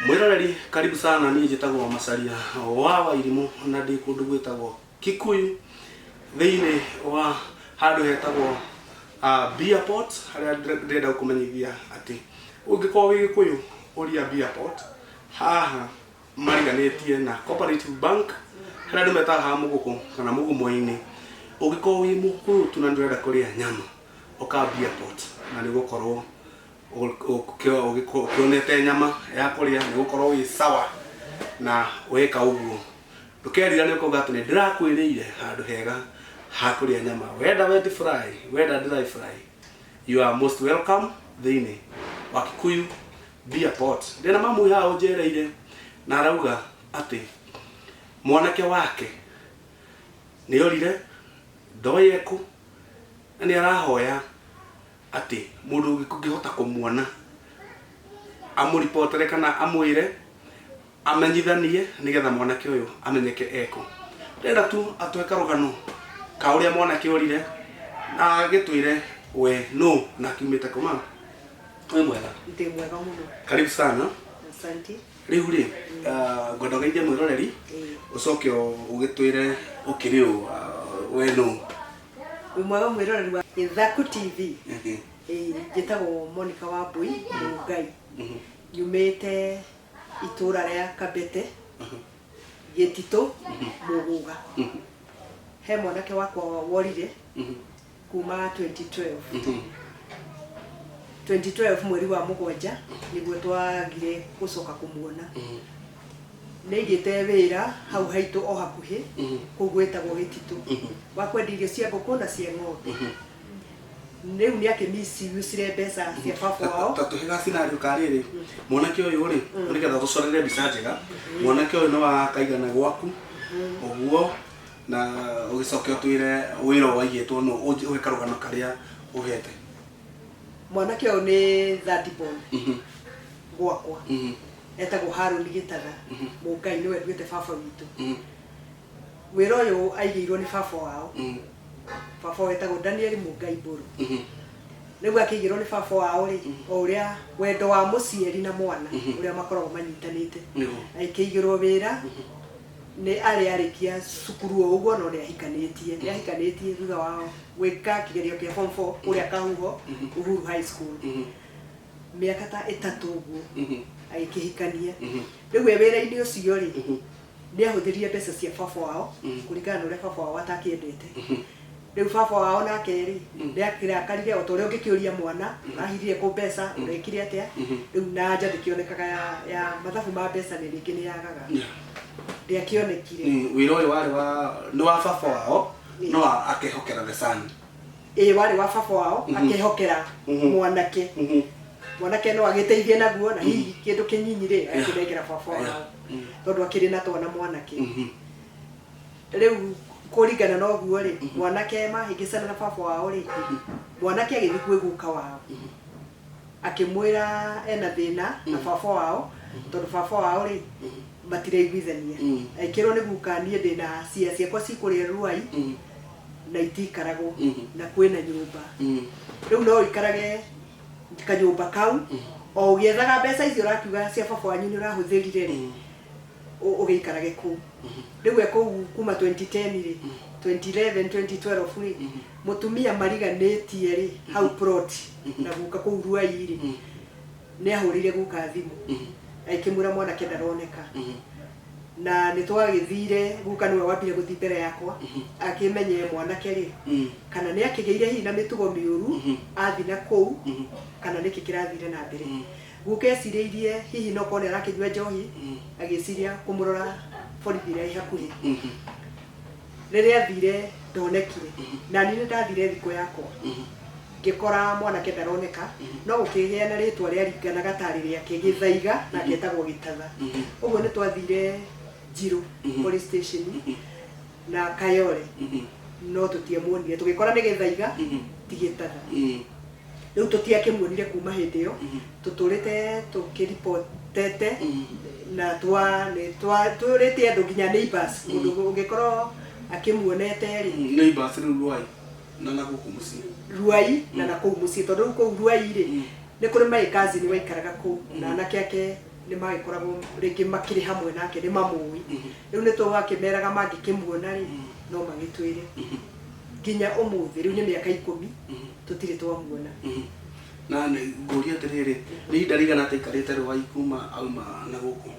Mwiroreri karibu sana, ni njitagwo Macharia wa Wairimu na ndi kundu gwitagwo Kikuyu thiini wa handu hetagwo Beer Port, haria ndenda gukumenyithia ati ungikorwo wi Gikuyu uria Beer Port haha mariganitie na Cooperative Bank haria ndu metaga muguku kana mugumo-ini. Ungikorwo wi Mukuyu tu na ndurenda kuria nyama oka Beer Port na ni gukorwo ukionete nyama ya kuria ni gukorwo wi sawa na weka uguo ndukerira ni ukoga ati ni ndirakwiriire handu hega ha kuria nyama, wenda wet fry wenda dry fry, you are most welcome thiini wa Kikuyu Beer Port. Ndina mamu ya unjereire na arauga ati mwanake wake ni orire ndoyeku ni arahoya ati mundu ngihota kumuona amuripotere kana amwire amenyithanie nigetha mwanake uyu amenyeke eko. Ndenda tu atweka rugano ka uria mwanake orire na agitwire we no na kiumite kuma. We mwega? Ndi mwega muno. Karibu sana. Asante. Riu ri ngodogeithie mwiroreri ucoke ugitwire ukiriu we no. Mwega mwiroreri wa Githaku TV. Njitagwo Monica Wambui Mungai. Nyumite itura ria Kabete Gitito Muguga. He mwanake wakwa worire kuma 2012 mweri wa mugwanja niguo twagire gucoka kumuona. Nigite wira hau haitu o hakuhi kugwetagwo Gitito wa kwendia irio cia ngũkũ na cia ng'ombe. Riu ni akimisi usire mbeca cia baba wao tatuhiga scenario kariri mwanake uyu ri nigetha tucorere mbica njega. Mwanake uyu no wakaigana gwaku uguo na ugicoke utwire wira waigitwo no ugeka rugano karia uhete. Mwanake uyu ni third born gwakwa etagwo Haruni Gitaga Mungai niwe ndwite baba witu. Wira uyu aigirwo ni baba wao baba wetagwo Daniel Mungai Mburu. Riu akigirwo ni baba wao ri o uria wendo wa mucieri na mwana uria makoragwo manyitanite aikigirwo wira ni arikia cukuru o uguo no ni ahikanitie thutha wao gwika kigerio kia form 4 uria Kahuho Uhuru High School miaka ta 3 uguo aikihikania. Riu wira-ini ucio ri ni ahuthirie mbeca cia baba wao kuringana na uria baba wao atakiendete. Riu baba wao nake ri ndakira akarire otoria ungikiuria mwana ahirie ku mbeca urekire atia. Riu na nja ndikionekaga ya mathabu ma mbeca ni ringi ni yagaga ndiakionekire. Wira uyu wari wa ni wa baba wao no akehokera the son. Wari wa baba wao akehokera mwanake. Mwanake no agiteithie naguo na hihi kindu kinyinyi ri akirengera baba wao tondu akiri na twana mwanake. Riu kuringana na uguo ri mwanake mahingicana na baba wao ri mwanake agithi kwiguka wao akimwira ena thina na baba wao tondu baba wao ri matiraiguithania. Aikirwo ni guka nie ndina ciakwa cikuria Ruai na itikaragwo na kwina nyumba. Riu no ikarage kanyumba kau o ugiethaga mbeca icio rakiuga cia baba wanyu ni urahuthirire ri ugiikarage ku. Riu eko kuma 2010 ri 2011 2012 ri mutumia mariganitie ri hau plot na guka ku Ruai ri ni ahurire guka thimu aikimura mwana kendaroneka na nitwagithire guka niwe wambire guthi mbere yakwa akimenye mwanake ri kana ni akigeire hi na mitugo miuru athi na kou kana niki kirathire na mbere. Guka eciririe hihi no kone arakinywa njohi agiciria kumurora borithi ri hakuhi. Riria athire ndonekire na ni ndathire thiko yakwa ngikora mwanake ndaroneka no gukigea na ritwa ria ringana gatari riake Githaiga na getagwo Gitatha. Uguo ni twathire Jiru police station na Kayole no tutiemuonire tugikora ni Githaiga ti Gitatha. Riu tutiakimuonire kuma hindi iyo tuturite tukiripotete na turite andu nginya neighbors mundu ungikorwo akimuonete ri neighbors Ruai na naguku muci Ruai na nakuku muci tondu ku Ruai ri ni kuri mai kazi ni waikaraga ku na anake ake nĩ magĩkoragwo rĩngĩ makĩrĩ hamwe nake nĩ mamũĩ rĩu nĩ tũgakĩmeraga mangĩkĩmuona rĩ no magĩtwĩre nginya ũmũthĩ rĩu nĩ mĩaka 10 tũtirĩ twamuona na ngũria atĩrĩrĩ nĩ ihinda rĩigana atĩa aikarĩte Rũgai kuma auma na gũkũ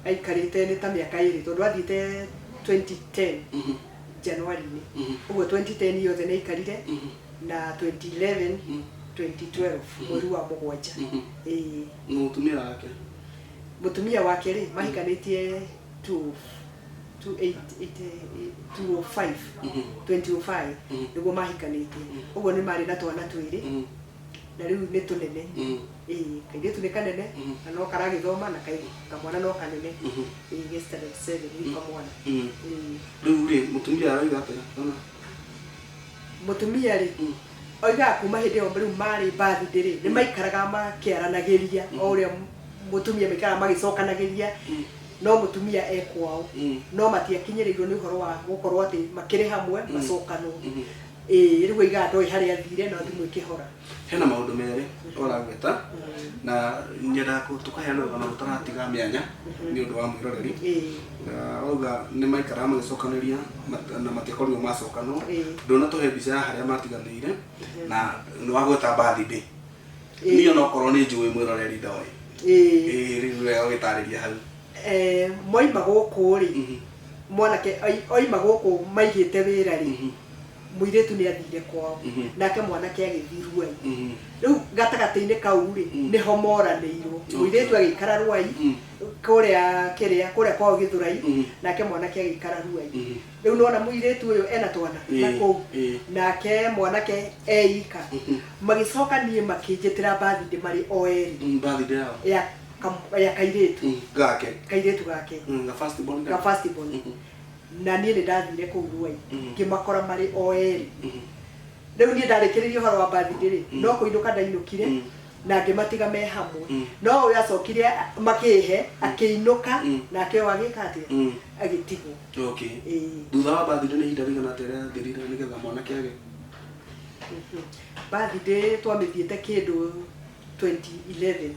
aikarĩte nĩ ta mĩaka 2 tondũ athiĩte 2010 Januari-inĩ ũguo 2010 yothe nĩ aikarire na 2011 2012 mweri wa mũgwanja mũtumia wake rĩ mahikanĩtie 2005 nĩguo mahikanĩtie ũguo nĩ marĩ na twana twĩrĩ na rĩu nĩ tũnene kairĩtu nĩ kanene na no karagĩthoma na kamwana no kanene ge standard 7 ni kamwana rĩu rĩ mũtumia aroiga atĩa mũtumia rĩ oiga kuma hĩndĩ ĩyo rĩu marĩ birthday rĩ nĩ maikaraga makĩaranagĩria o ũrĩa mũtumia maikaraga magĩcokanagĩria no mũtumia ekwao no matiakinyĩrĩirwo nĩ ũhoro wa gũkorwo atĩ makĩrĩ hamwe macokanwo rĩu oiga ndoĩ harĩa athire na thimũ ĩkĩhora hena maũndũ merĩ oragweta na nyendaga tũkaheana rũgano rũtaratiga mĩanya nĩ ũndũ wa mwĩroreri auga nĩ maikaraga magĩcokanĩria na matiakorirwo macokanwo ndũnatũhe mbica ya harĩa matiganĩire na nĩ wagweta birthday niĩ onokorwo nĩ njũĩ mwĩroreri ndoĩ rĩu wega ũgĩtarĩria hau moima gũkũ rĩ mwanake oima gũkũ maigĩte wĩra rĩ mũirĩtu nĩ athire kwao nake mwanake agĩthiĩ Ruai rĩu gatagatĩ-inĩ kau rĩ nĩho moranĩirwo mũirĩtu agĩikara Ruai kũrĩa kwao Gĩthũrai nake mwanake agĩikara Ruai rĩu nona mũirĩtu ũyũ ena twana na kũu nake mwanake eika magĩcokanie makĩnjĩtĩra birthday marĩ o erĩ birthday ya kairĩtu gake ga first born na niĩ nĩ ndathire kũu Ruai ngĩmakora marĩ o erĩ rĩu niĩ ndarĩkĩrĩria ũhoro wa birthday rĩ no kũinũka ndainũkire na ngĩmatiga me hamwe no ũyũ acokire makĩhe akĩinũka nake ũyũ agĩka atĩa agĩtigwo thutha wa birthday nĩ ihinda rĩigana atĩa rĩathirire nĩgetha mwanake age birthday twamĩthiĩte kĩndũ 2011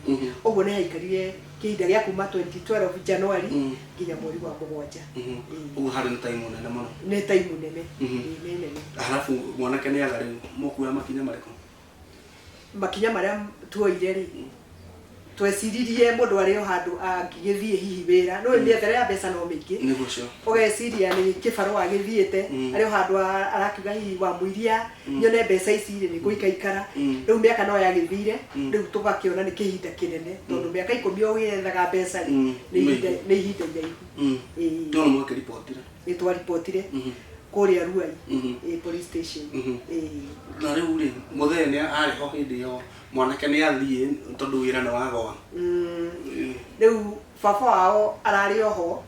ũguo nĩ haikarire kĩhinda gĩa kuma 2012 Januari nginya mweri wa mũgwanja ũguo harĩ nĩ time nene mũno nĩ time nene nene halafu mwanake nĩ aga rĩu mũkuoya makinya marĩkũ makinya marĩa tuoire rĩ tweciririe mũndũ arĩ o handũ angĩgĩthiĩ hihi wĩra no mĩethere ya mbeca no mĩingĩ ũgeciria nĩ kĩbarũa gĩthiĩte arĩ o handũ arakiuga hihi wa mũiria nyone mbeca ici rĩ nĩ gũikaikara rĩu mĩaka no yagĩthire rĩu tũgakĩona nĩ kĩhinda kĩnene tondũ mĩaka 10 ũgĩethaga mbeca rĩ nĩ ihinda iraihu no mwakĩripotire nĩ twaripotire kũrĩa Ruai police station na rĩu rĩ mũthenya arĩ ho hĩndĩ ĩyo mwanake nĩ athiĩ tondũ wĩra nĩ wagoa rĩu baba wao ararĩ oho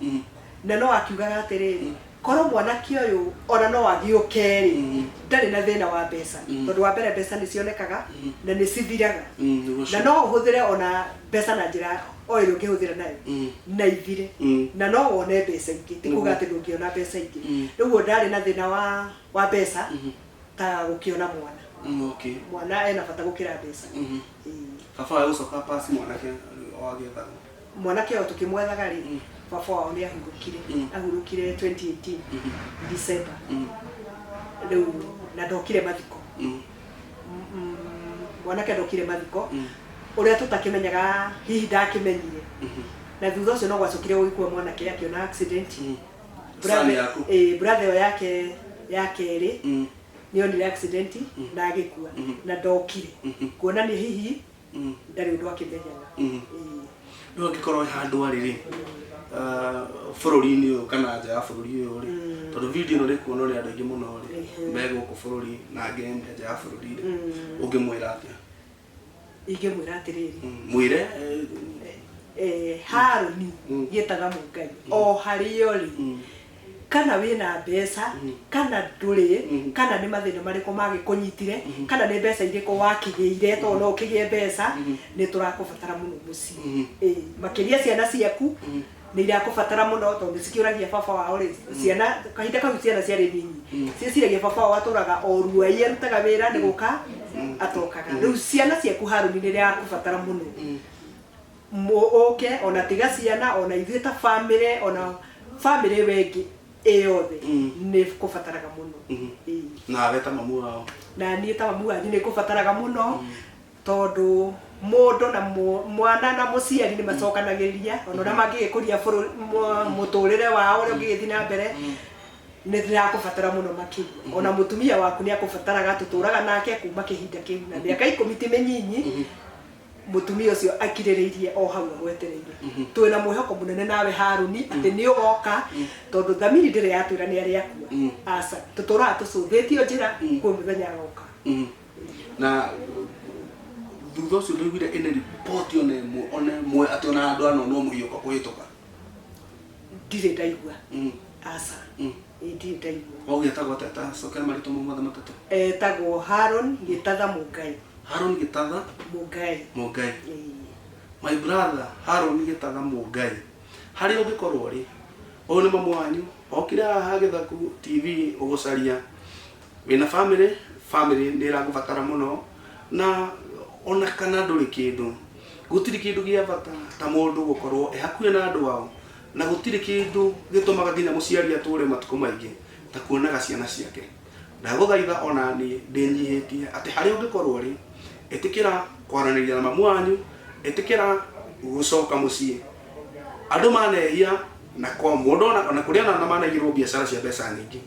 na no akiugaga atĩrĩrĩ korwo mwanake ũyũ ona no agĩũke rĩ ndarĩ na thĩna wa mbeca tondũ wa mbere mbeca nĩ cionekaga na nĩ cithiraga na no ũhũthĩre ona mbeca na njĩra o ĩrĩa ũngĩhũthĩra nayo na ithire na no wone mbeca ingĩ ti kuga atĩ ndũngĩona mbeca ingĩ rĩu ndarĩ na thĩna wa mbeca ta gũkĩona mwana ena bata gũkĩra mbeca baba wao gũcoka pasi mwanake ũyũ tũkĩmwethaga rĩ baba wao nĩ ahurũkire 2018 December rĩu na ndokire mathiko mwanake ndokire mathiko ũrĩa tũtakĩmenyaga hihi ndakĩmenyire na thutha ũcio no gwacokire gũgĩkua mwanake akĩona accident brother yake kerĩ nĩonire accident na agĩkua na ndokire kuonania hihi ndarĩ ũndũ akĩmenyaga no angĩkorwo handũ arĩ rĩ bũrũri-inĩ ũyũ kana nja ya bũrũri ũyũ rĩ tondũ video ĩno rĩkuonwo nĩ andũ aingĩ mũno rĩ me gũkũ bũrũri na angĩ nja ya bũrũri rĩ ũngĩmwĩra atĩa ingĩmwĩra atĩrĩrĩ mwĩre Harũni gĩtaga Mũngai o harĩa ũrĩ kana wĩna mbeca kana ndũrĩ kana nĩ mathĩna marĩkũ magĩkũnyitire kana nĩ mbeca irĩkũ wakĩgĩire tondũ no ũkĩgĩe mbeca nĩ tũrakũbatara mũno mũciĩ makĩria ciana ciaku nĩ irakũbatara mũno tondũ cikĩũragia baba wao rĩ ciana kahinda kau ciana ciarĩ nini cieciragia baba wao atũraga o Ruai arutaga wĩra nĩ gũka atokaga rĩu ciana ciaku Harũni nĩ irakũbatara mũno oke ona tiga ciana ona ithuĩ ta family wengi eyothe nĩ kũbataraga mũno. Na ta mamu wao na niĩ ta mamu wanyu nĩ kũbataraga mũno tondũ mũndũ na mwana na mũciari nĩ macokanagĩrĩria ona ũrĩa mangĩgĩkũria mũtũrĩre wao ũrĩa ũngĩgĩthiĩ na mbere nĩ ndĩrakũbatara mũno makĩria. Ona mũtumia waku nĩ akũbataraga tũtũraga nake kuma kĩhinda kĩu na mĩaka 10 ti mĩnyinyi mutumia ucio akirĩrĩirie o hau agwetereire. Twina mwĩhoko mũnene nawe Haruni atĩ nĩ ũgoka tondũ thamiri ndĩrĩ yatwĩra nĩ arĩa akua. Aca tũtũraga tũcũthĩtio njĩra kwĩ mũthenya agoka. Na thutha ũcio ndũiguire ĩnĩ report one mwe atĩ ona andũ ano no mũhiũka kũhĩtũka? Ndirĩ ndaigua. Aca ndirĩ ndaigua. Ũgĩtagwo atĩa cokera marĩtwa mau mothe matatũ? Etagwo Haron Gĩtatha Mũngai. Haron Gĩtatha Mũngai. My brother Haron Gĩtatha Mũngai. Harĩ ũngĩkorwo rĩ, ũyũ nĩ mamu wanyu, okire haha Gĩthaku TV ũgũcaria wĩna family nĩ ĩrakũbatara mũno, na ona kana ndũrĩ kĩndũ, gũtirĩ kĩndũ gĩa bata ta mũndũ gũkorwo hakuhĩ na andũ ao, na gũtirĩ kĩndũ gĩtũmaga nginya mũciari atũre matukũ maingĩ ta kuonaga ciana ciake. Ndagũthaitha ona niĩ ndĩnyihĩtie atĩ harĩ ũngĩkorwo rĩ, ĩtĩkĩra kwaranĩria na mamu wanyu, ĩtĩkĩra gũcoka mũciĩ. Andũ manehia na kwa mũndũ ona kũrĩa na manehirwo biacara cia mbeca nyingĩ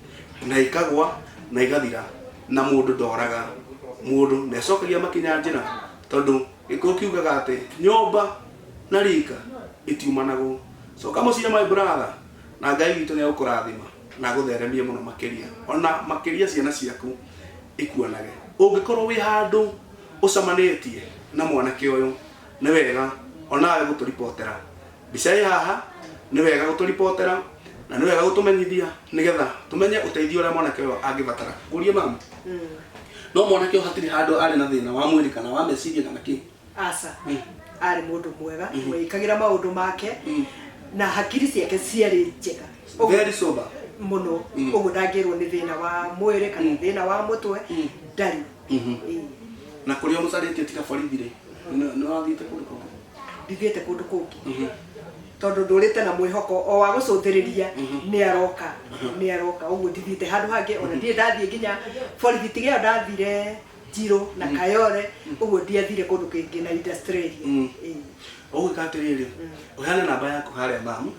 na ikagwa na igathira, na mũndũ ndoraga, mũndũ nĩ acokagia makinya njĩra tondũ gĩkũyũ kiugaga atĩ nyũmba na rika itiumanagwo. Coka mũciĩ my brother, na Ngai witũ nĩ agũkũrathima na gũtheremie mũno makĩria, ona makĩria ciana ciaku ikuonage. Ũngĩkorwo wĩ handũ ũcamanĩtie na mwanake ũyũ, nĩ wega onawe gũtũripotera mbica ĩ haha, nĩ wega gũtũripotera na nĩ wega gũtũmenyithia nĩgetha tũmenye ũteithio ũrĩa mwanake ũyũ angĩbatara. Kũrie mama, no mwanake ũyũ hatirĩ handũ arĩ na thĩna wa mwĩrĩ kana wa meciria kana kĩ? Aca arĩ mũndũ mwega, wĩkagĩra maũndũ make na hakiri ciake ciarĩ njega, very sober mũno. Ũguo ndangĩrwo nĩ thĩna wa mwĩrĩ kana thĩna wa mũtwe, ndarĩ. Na kũrĩa mũcarĩtie tiga borithi rĩ, nĩ wathiĩte kũndũ kũngĩ? Ndithiĩte kũndũ kũngĩ tondũ ndũrĩte na mwĩhoko o wa gũcũthĩrĩria nĩ aroka. Ũguo ndithiĩte handũ hangĩ, ona ndirĩ ndathiĩ nginya borithi, tigeo ndathire Njirũ na Kayore, ũguo ndiathire kũndũ kĩngĩ na industry. Ũgwĩka atĩrĩrĩ, ũheane namba yaku harĩa mamu,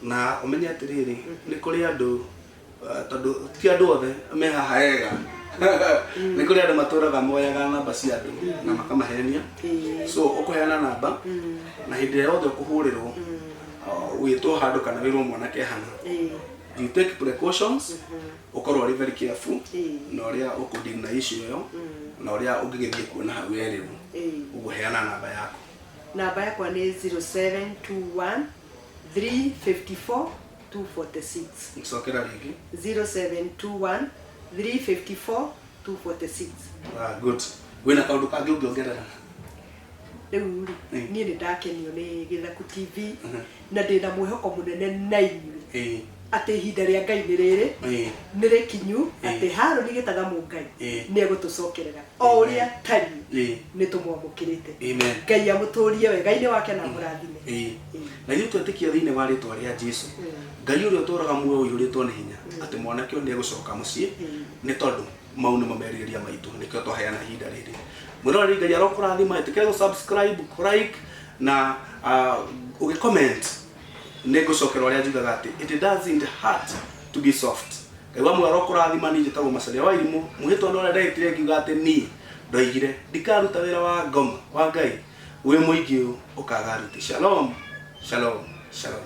na ũmenye atĩrĩrĩ, nĩ kũrĩ andũ tondũ ti andũ othe me haha ega. Nĩ kũrĩ andũ matũraga moyaga namba cia andũ na makamahenia. So ũkũheana namba na hĩndĩ ĩrĩa yothe ũkũhũrĩrwo wĩtwo handũ kana wĩrwo mwanake hana, you take precautions, ukorwo very careful na ũrĩa ũkũdeal na issue ĩyo na ũrĩa ũngĩgĩthiĩ kuona hau erĩrwo. Ũguo heana namba yaku. Namba yakwa nĩ 0721 354 246. Ncokera rĩngĩ 0721 354 246. Good. Wĩna kaũndũ kangĩ ũngĩongerera? Rĩu niĩ nĩ ndakenio nĩ Gĩthaku TV na ndĩna mwĩhoko mũnene na inyuĩ atĩ ihinda rĩa Ngai nĩ rĩrĩ nĩ rĩkinyu, atĩ Harũni Gĩtatha Mũngai nĩ egũtũcokerera o ũrĩa tariĩ nĩ tũmwamũkĩrĩte. Ngai amũtũrie wega-inĩ wake na mũrathime. Na ithuĩ twetĩkia thĩinĩ wa rĩtwa rĩa Jesũ, Ngai ũrĩa ũtũraga muoyo ũihũrĩtwo nĩ hinya atĩ mwanake ũyũ nĩ egũcoka mũciĩ, nĩ tondũ mau nĩ mamerirĩria maitũ, nĩkĩo twaheana ihinda rĩrĩ. Mwĩroreri, Ngai arokũrathima, ĩtĩkĩra gũ-subscribe, like na ũgĩ-comment. Nĩ ngũcokera ũrĩa njugaga atĩ it doesn't hurt to be soft. Ngai wa muoyo arokũrathima. Niĩ njĩtagwo Macharia wa Irimũ, mũhĩtwa ũrĩa ndehĩtire ngiuga atĩ niĩ ndoigire ndikaruta wĩra wa ngoma wa Ngai wĩ mũingĩ ũkaga aruti. Shalom, shalom, shalom.